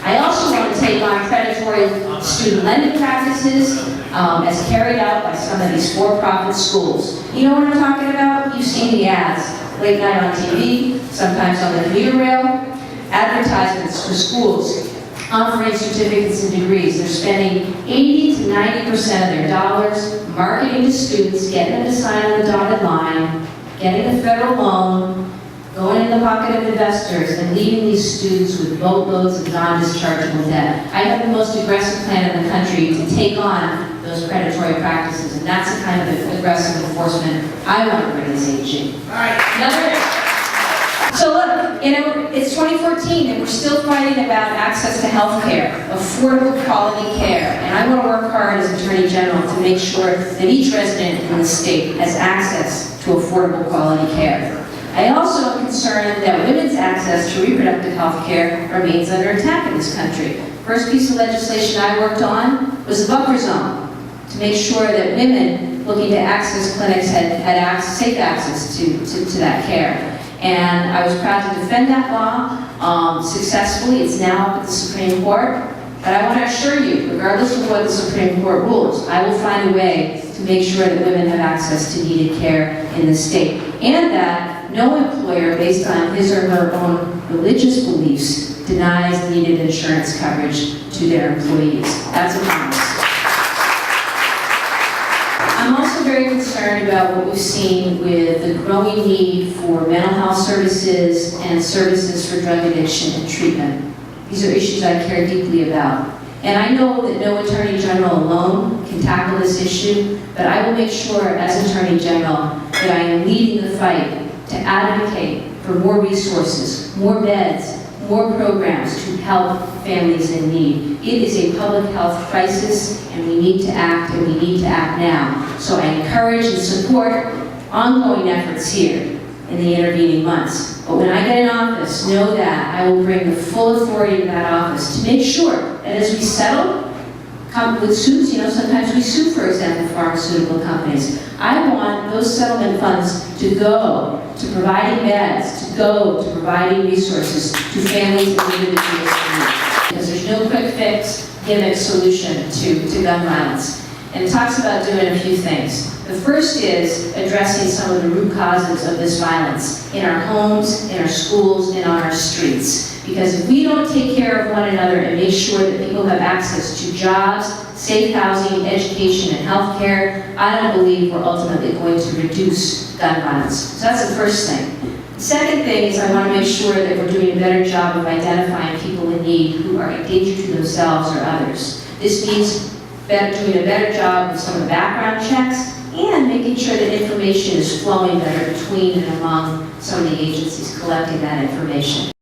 I also want to take on predatory student lending practices as carried out by some of these for-profit schools. You know what I'm talking about? You've seen the ads, late night on TV, sometimes on the commuter rail, advertisements for schools offering certificates and degrees. They're spending 80 to 90% of their dollars marketing to students, getting them to sign on the dotted line, getting the federal loan, going in the pocket of investors, and leaving these students with boatloads of non-dischargeable debt. I have the most aggressive plan in the country to take on those predatory practices, and that's the kind of aggressive enforcement I want to bring this AG. So look, it's 2014 and we're still fighting about access to health care, affordable quality care, and I want to work hard as Attorney General to make sure that each resident in the state has access to affordable quality care. I also am concerned that women's access to reproductive health care remains under attack in this country. First piece of legislation I worked on was the buffer zone, to make sure that women looking to access clinics had safe access to that care. And I was proud to defend that law successfully. It's now up at the Supreme Court. But I want to assure you, regardless of what the Supreme Court rules, I will find a way to make sure that women have access to needed care in the state. And that no employer, based on his or her own religious beliefs, denies needed insurance coverage to their employees. That's a promise. I'm also very concerned about what we've seen with the growing need for mental health services and services for drug addiction and treatment. These are issues I care deeply about. And I know that no Attorney General alone can tackle this issue, but I will make sure as Attorney General that I am leading the fight to advocate for more resources, more beds, more programs to help families in need. It is a public health crisis, and we need to act, and we need to act now. So I encourage and support ongoing efforts here in the intervening months. But when I get in office, know that I will bring the full authority to that office to make sure that as we settle, come with suits, sometimes we sue, for example, pharmaceutical companies. I want those settlement funds to go to providing beds, to go to providing resources to families and individuals in need. Because there's no quick fix, gimmick solution to gun violence. And it talks about doing a few things. The first is addressing some of the root causes of this violence in our homes, in our schools, and on our streets. Because if we don't take care of one another and make sure that people have access to jobs, safe housing, education, and health care, I don't believe we're ultimately going to reduce gun violence. So that's the first thing. The second thing is I want to make sure that we're doing a better job of identifying people in need who are a danger to themselves or others. This means doing a better job with some of the background checks and making sure that information is flowing better between and among some of the agencies collecting that information.